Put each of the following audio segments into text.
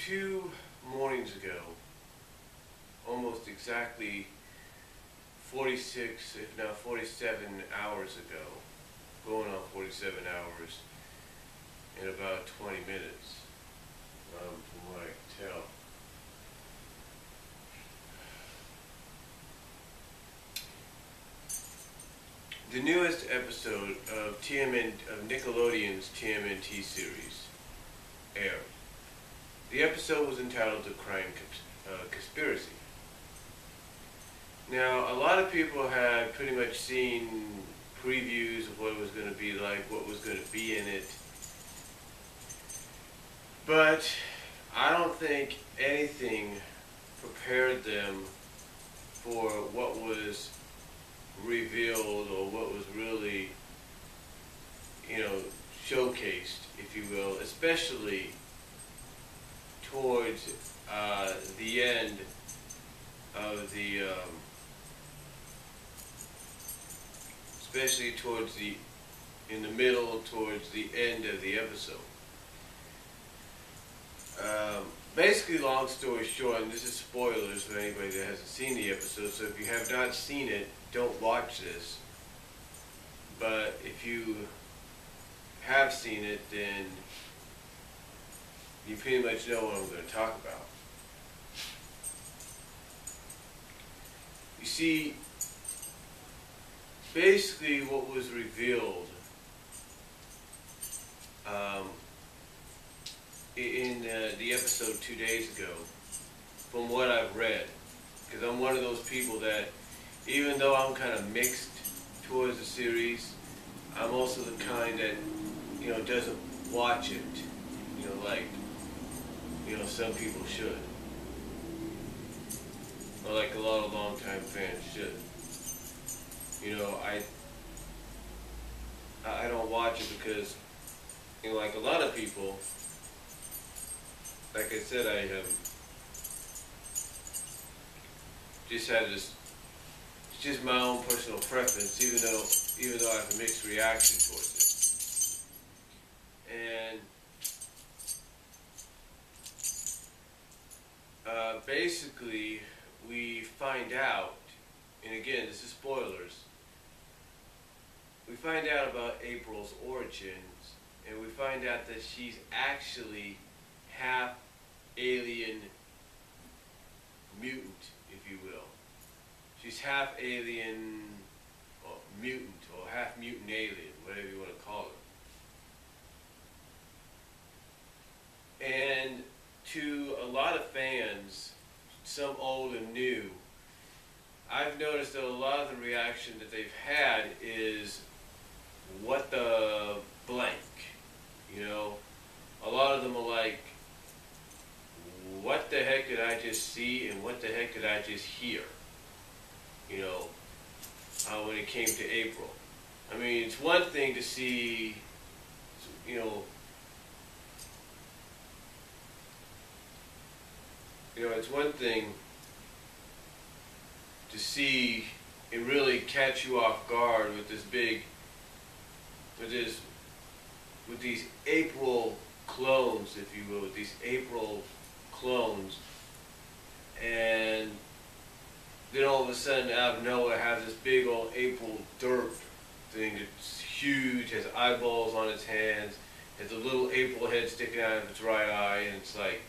2 mornings ago, almost exactly 46, if not 47 hours ago, going on 47 hours in about 20 minutes, from what I can tell. The newest episode of Nickelodeon's TMNT series aired. The episode was entitled The Crime Conspiracy. Now, a lot of people had pretty much seen previews of what it was going to be like, what was going to be in it. But I don't think anything prepared them for what was revealed or what was really, showcased, if you will, especially towards the end of the, especially in the middle, towards the end of the episode. Basically, long story short, and this is spoilers for anybody that hasn't seen the episode, so if you have not seen it, don't watch this. But if you have seen it, then you pretty much know what I'm going to talk about. You see, basically what was revealed in the episode 2 days ago, from what I've read, because I'm one of those people that, even though I'm kind of mixed towards the series, I'm also the kind that, doesn't watch it, like, some people should. Or like a lot of longtime fans should. I don't watch it because, like a lot of people, like I said, I have just had this. It's just my own personal preference, even though I have a mixed reaction towards it. And basically, we find out, and again, this is spoilers. We find out about April's origins, and we find out that she's actually half alien mutant, if you will. She's half alien, or mutant, or half mutant alien, whatever you want to call her. And to a lot of fans, some old and new, I've noticed that a lot of the reaction that they've had is, what the blank? A lot of them are like, what the heck did I just see, and what the heck did I just hear? When it came to April. I mean, it's one thing to see, it's one thing to see it really catch you off guard with with these April clones, if you will, with these April clones, and then all of a sudden, out of nowhere, have this big old April derp thing that's huge, has eyeballs on its hands, has a little April head sticking out of its right eye, and it's like,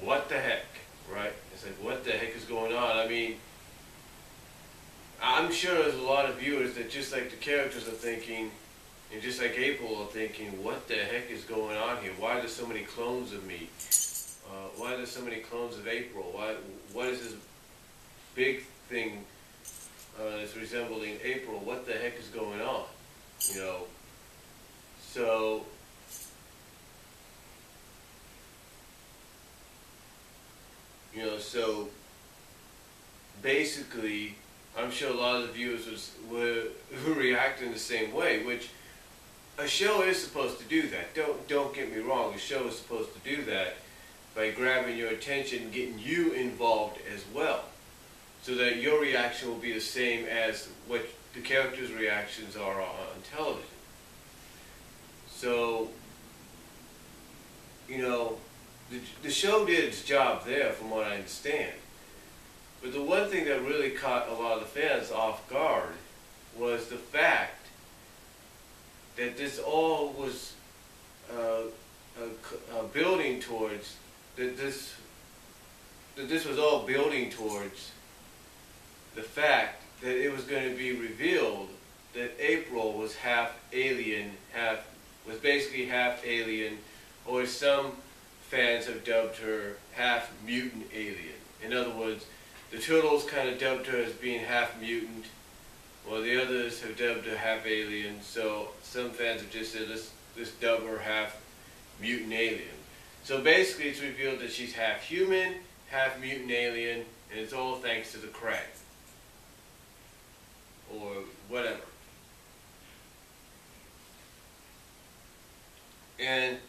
what the heck, right? It's like, what the heck is going on? I mean, I'm sure there's a lot of viewers that, just like the characters are thinking, and just like April are thinking, what the heck is going on here? Why are there so many clones of me? Why are there so many clones of April? What is this big thing that's resembling April? What the heck is going on? So so basically, I'm sure a lot of the viewers were reacting the same way, which a show is supposed to do that. Don't get me wrong, a show is supposed to do that by grabbing your attention, getting you involved as well, so that your reaction will be the same as what the characters' reactions are on television. So, the show did its job there, from what I understand. But the one thing that really caught a lot of the fans off guard was the fact that this all was building towards, that this was all building towards the fact that it was going to be revealed that April was half alien, was basically half alien, or some fans have dubbed her half mutant alien. In other words, the Turtles kind of dubbed her as being half mutant, while the others have dubbed her half alien. So some fans have just said, let's dub her half mutant alien. So basically it's revealed that she's half human, half mutant alien, and it's all thanks to the Krang. Or whatever. And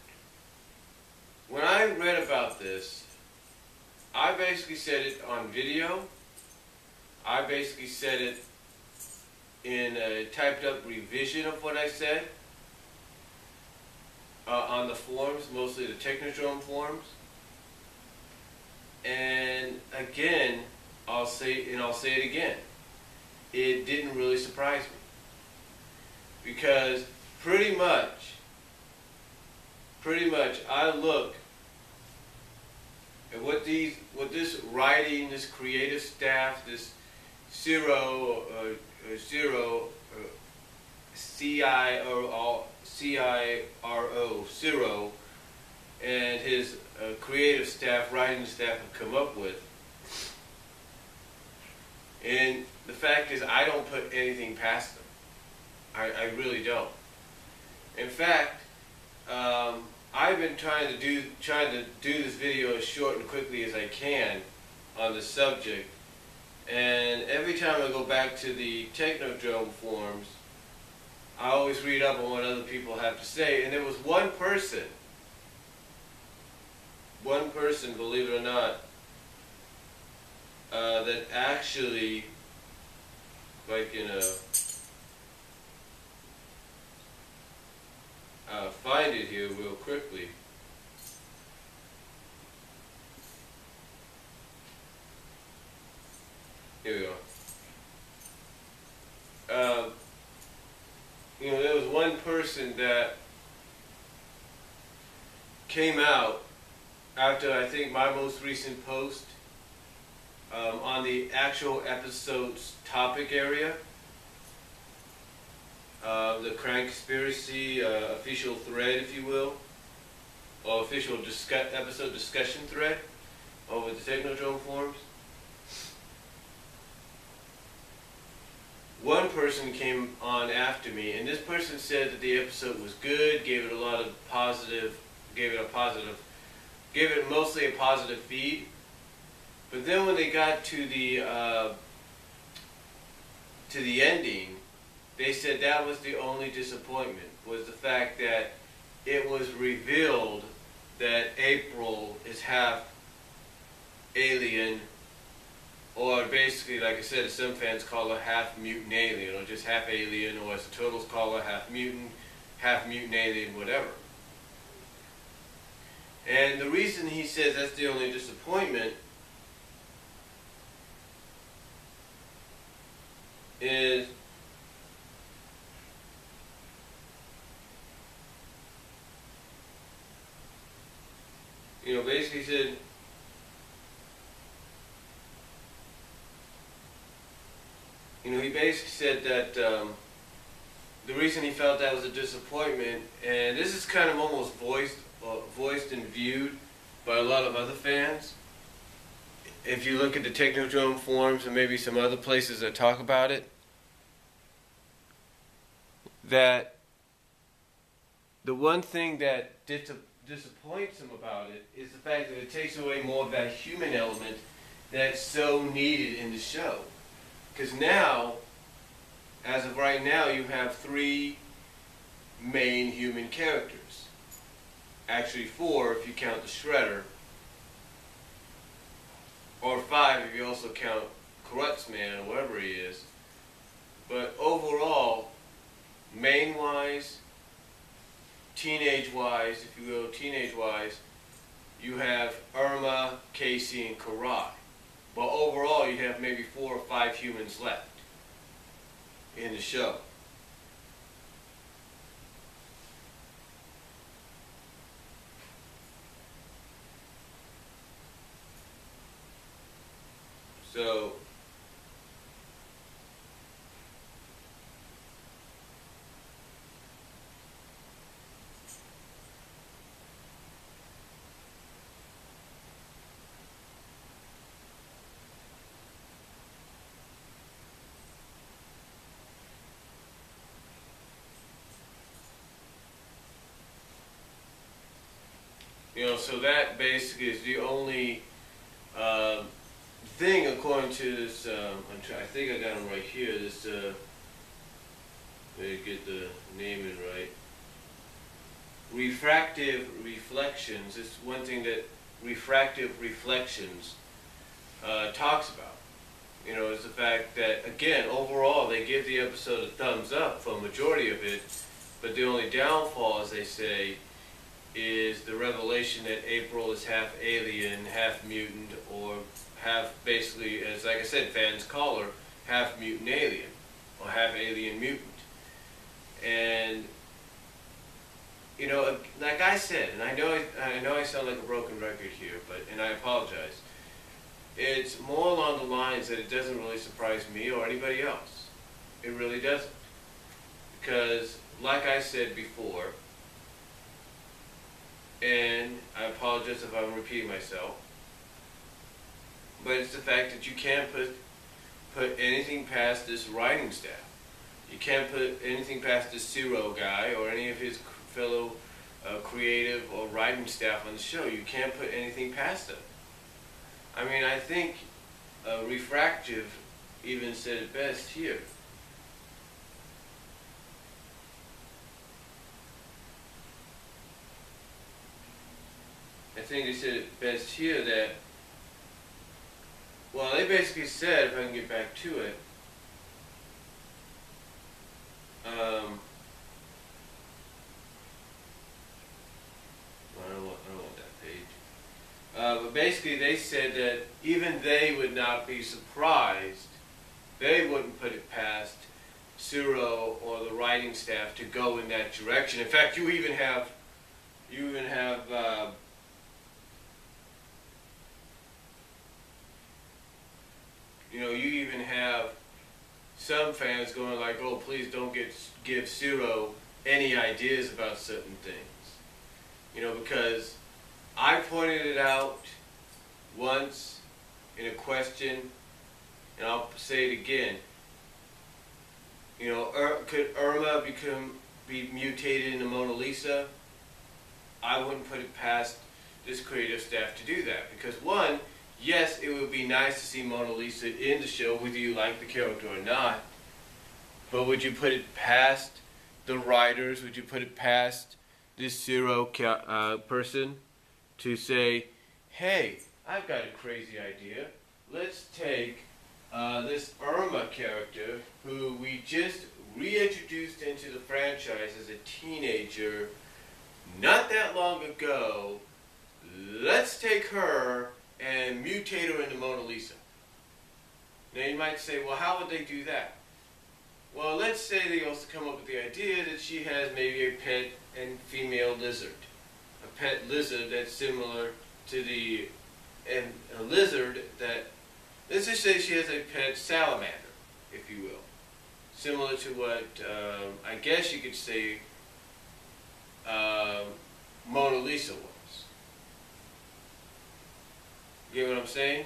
when I read about this, I basically said it on video. I basically said it in a typed up revision of what I said on the forums, mostly the Technodrome forums. And again, I'll say it again. It didn't really surprise me, because pretty much I look at what this writing, this creative staff, this CIRO, CIRO, and his creative staff, writing staff have come up with. And the fact is, I don't put anything past them. I really don't. In fact, I've been trying to do this video as short and quickly as I can on the subject, and every time I go back to the Technodrome forums, I always read up on what other people have to say. And there was one person, believe it or not, that actually, if I can find it here real quickly. Here we go. There was one person that came out after, I think, my most recent post on the actual episode's topic area. The Krang Conspiracy official thread, if you will, or official episode discussion thread over the Technodrome forums. One person came on after me, and this person said that the episode was good, gave it mostly a positive feed. But then when they got to the ending, they said that was the only disappointment, was the fact that it was revealed that April is half alien, or basically, like I said, as some fans call her half mutant alien, or just half alien, or as the Turtles call her half mutant alien, whatever. And the reason he says that's the only disappointment is basically said, he basically said that the reason he felt that was a disappointment, and this is kind of almost voiced and viewed by a lot of other fans. If you look at the Technodrome forums and maybe some other places that talk about it, that the one thing that disappoints him about it is the fact that it takes away more of that human element that's so needed in the show. Because now, as of right now, you have 3 main human characters. Actually 4 if you count the Shredder, or 5 if you also count Krutzman or whatever he is. But overall, main-wise, teenage-wise, you have Irma, Casey, and Karai. But overall, you have maybe 4 or 5 humans left in the show. So, so that basically is the only thing according to this, I think I got them right here, this, let me get the naming right. Refractive reflections is one thing that refractive reflections talks about. Is the fact that, again, overall, they give the episode a thumbs up for a majority of it, but the only downfall, as they say, is the revelation that April is half alien, half mutant, or half, basically, as like I said, fans call her, half mutant alien, or half alien mutant. And, like I said, and I know I sound like a broken record here, and I apologize. It's more along the lines that it doesn't really surprise me or anybody else. It really doesn't. Because, like I said before, and I apologize if I'm repeating myself, but it's the fact that you can't put anything past this writing staff. You can't put anything past this Zero guy or any of his fellow creative or writing staff on the show. You can't put anything past them. I mean, I think Refractive even said it best here. I think they said it best here that, well, they basically said, if I can get back to it, I don't want that page. But basically they said that even they would not be surprised, they wouldn't put it past Zero or the writing staff to go in that direction. In fact, you even have some fans going like, oh, please don't give Zero any ideas about certain things. Because I pointed it out once in a question, and I'll say it again. Could Irma be mutated into Mona Lisa? I wouldn't put it past this creative staff to do that. Because one, yes, it would be nice to see Mona Lisa in the show, whether you like the character or not. But would you put it past the writers? Would you put it past this Zero person to say, hey, I've got a crazy idea. Let's take this Irma character, who we just reintroduced into the franchise as a teenager not that long ago. Let's take her and mutate her into Mona Lisa. Now you might say, well, how would they do that? Well, let's say they also come up with the idea that she has maybe a pet and female lizard. A pet lizard that's similar to a lizard that, let's just say she has a pet salamander, if you will. Similar to what, I guess you could say, Mona Lisa was. You get what I'm saying?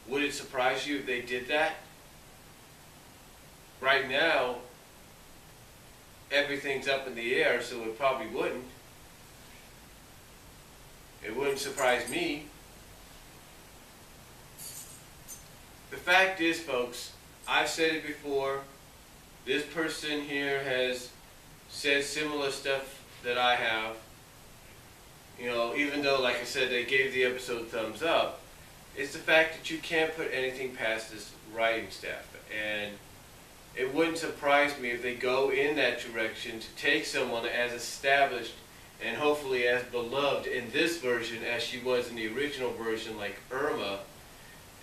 Would it surprise you if they did that? Right now, everything's up in the air, so it probably wouldn't. It wouldn't surprise me. The fact is, folks, I've said it before, this person here has said similar stuff that I have. Even though, like I said, they gave the episode thumbs up, it's the fact that you can't put anything past this writing staff. And it wouldn't surprise me if they go in that direction to take someone as established and hopefully as beloved in this version as she was in the original version, like Irma,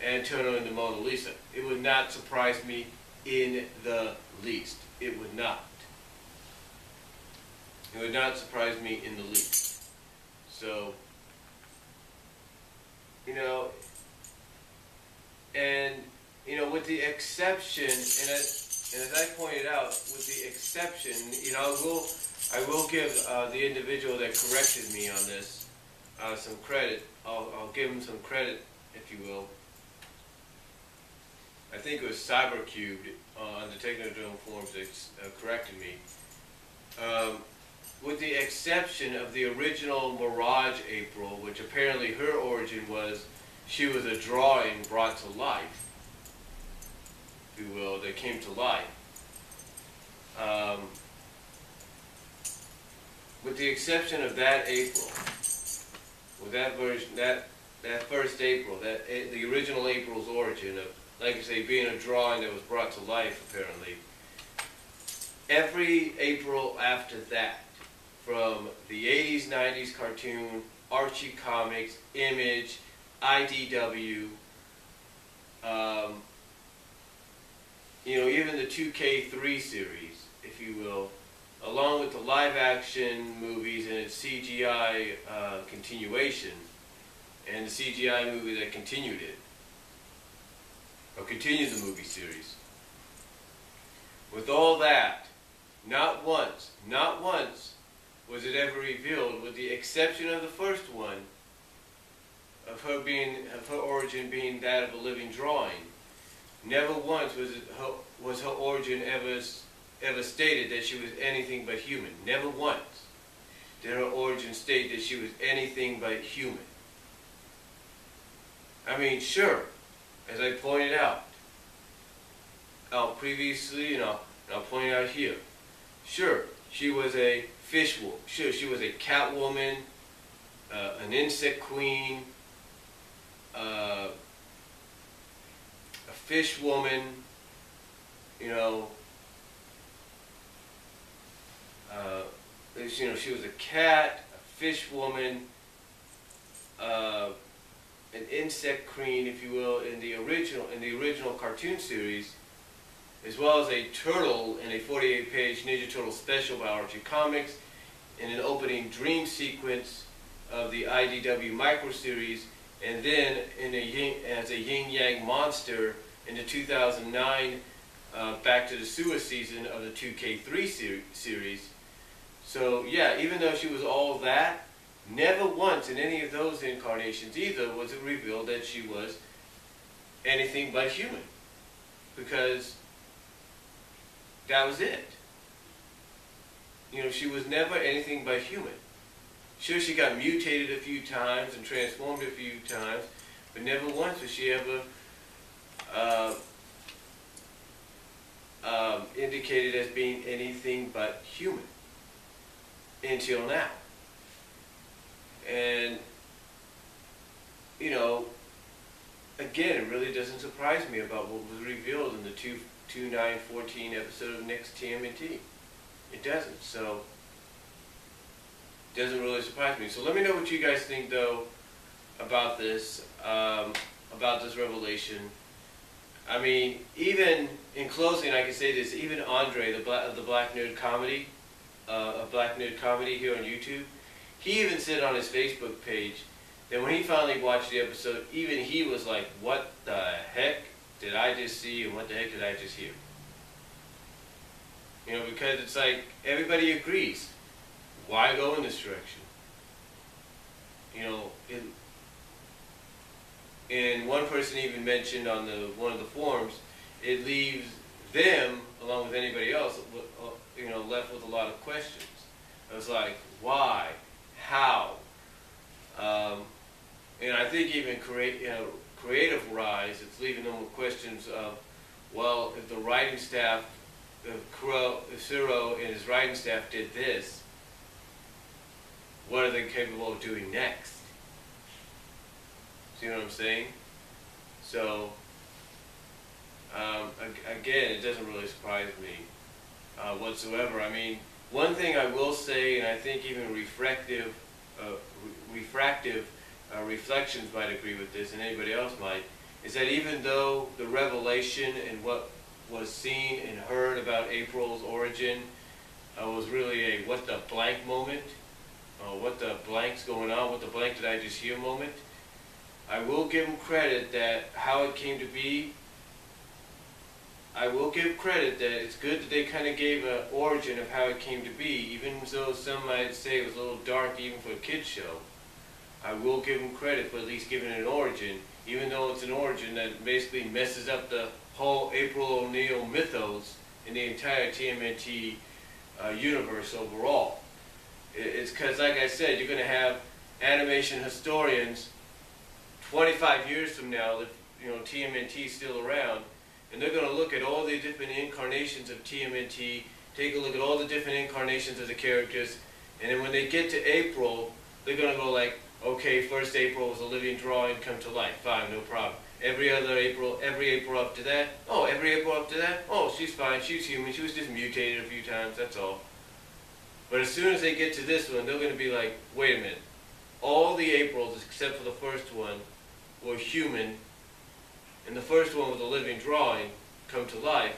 Antonio and the Mona Lisa. It would not surprise me in the least. It would not. It would not surprise me in the least. So, you know, and, you know, with the exception, and as I pointed out, with the exception, you know, I will give the individual that corrected me on this some credit. I'll give him some credit, if you will. I think it was Cybercubed on the Technodrome forums that corrected me. With the exception of the original Mirage April, which apparently her origin was she was a drawing brought to life, if you will, that came to life. With the exception of that April, with that version, that first April, the original April's origin of, like I say, being a drawing that was brought to life, apparently. Every April after that, from the 80s, 90s cartoon, Archie Comics, Image, IDW, you know, even the 2K3 series, if you will, along with the live-action movies and its CGI continuation, and the CGI movie that continued it, or continued the movie series. With all that, not once was it ever revealed, with the exception of the first one, of her origin being that of a living drawing. Never once was her origin ever stated that she was anything but human. Never once did her origin state that she was anything but human. I mean, sure, as I pointed out previously, and I'll point it out here. Sure, she was a fish woman. Sure, she was a cat woman, an insect queen, a fish woman, you know, she was a cat, a fish woman, an insect queen, if you will, in the original cartoon series, as well as a turtle in a 48-page Ninja Turtle special by Archie Comics, in an opening dream sequence of the IDW micro series, and then as a yin-yang monster in the 2009 Back to the Sewer season of the 2K3 series. So yeah, even though she was all that, never once in any of those incarnations either was it revealed that she was anything but human. Because that was it. You know, she was never anything but human. Sure, she got mutated a few times and transformed a few times, but never once was she ever indicated as being anything but human. Until now. And, you know, again, it really doesn't surprise me about what was revealed in the 2/9/14 episode of Next TMNT. It doesn't. So, it doesn't really surprise me. So let me know what you guys think, though, about this revelation. I mean, even in closing, I can say this, even Andre, the Black Nerd Comedy, Black Nerd Comedy here on YouTube, he even said on his Facebook page that when he finally watched the episode, even he was like, what the heck did I just see and what the heck did I just hear? You know, because it's like, everybody agrees. Why go in this direction? You know, and one person even mentioned on one of the forums, it leaves them, along with anybody else, you know, left with a lot of questions. It was like, why? How? And I think even creative rise, it's leaving them with questions of, well, if the writing staff, if Ciro and his writing staff did this, what are they capable of doing next? See what I'm saying? So, again, it doesn't really surprise me whatsoever. I mean, One thing I will say, and I think even refractive reflections might agree with this, and anybody else might, is that even though the revelation and what was seen and heard about April's origin was really a what the blank moment, what the blank's going on, what the blank did I just hear moment, I will give them credit that how it came to be. I will give credit that it's good that they kind of gave an origin of how it came to be, even though some might say it was a little dark even for a kid's show. I will give them credit for at least giving it an origin, even though it's an origin that basically messes up the whole April O'Neil mythos in the entire TMNT universe overall. It's because, like I said, you're going to have animation historians 25 years from now, if TMNT is still around, and they're going to look at all the different incarnations of TMNT, take a look at all the different incarnations of the characters, and then when they get to April, they're going to go like, okay, first April was a living drawing come to life, fine, no problem. Every April up to that, oh, every April up to that, oh, she's fine, she's human, she was just mutated a few times, that's all. But as soon as they get to this one, they're going to be like, wait a minute, all the Aprils except for the first one were human, and the first one was a living drawing come to life,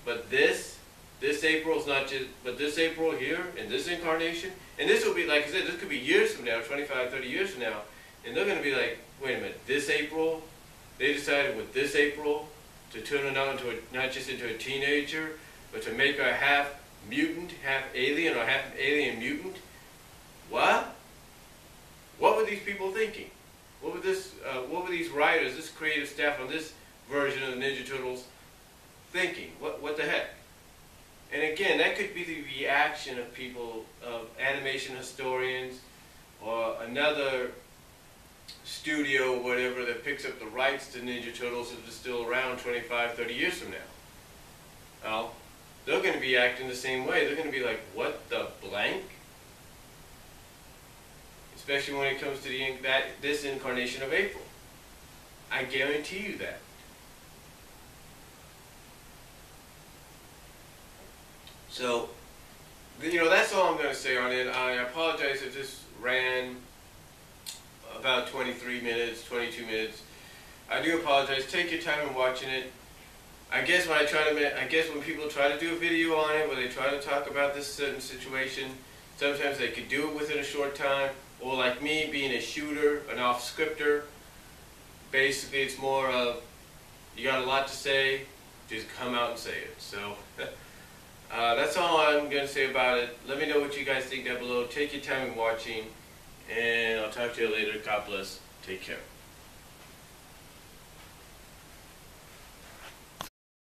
but this April's not just, but this April here, in this incarnation, and this will be, like I said, this could be years from now, 25, 30 years from now, and they're going to be like, wait a minute, this April, they decided with this April to turn her now into not just into a teenager, but to make her half mutant, half alien, or half alien mutant? What? What were these people thinking? What were these writers, this creative staff on this version of the Ninja Turtles thinking? What the heck? And again, that could be the reaction of people, of animation historians, or another studio or whatever that picks up the rights to Ninja Turtles if it's still around 25, 30 years from now. Well, they're going to be acting the same way. They're going to be like, what the blank? Especially when it comes to this incarnation of April. I guarantee you that. So, that's all I'm going to say on it. I apologize if this ran about 23 minutes, 22 minutes. I do apologize. Take your time in watching it. I guess when people try to do a video on it, where they try to talk about this certain situation, sometimes they could do it within a short time. Or like me, being a shooter, an off-scripter, basically it's more of, you got a lot to say, just come out and say it. So, that's all I'm going to say about it. Let me know what you guys think down below. Take your time in watching, and I'll talk to you later. God bless. Take care.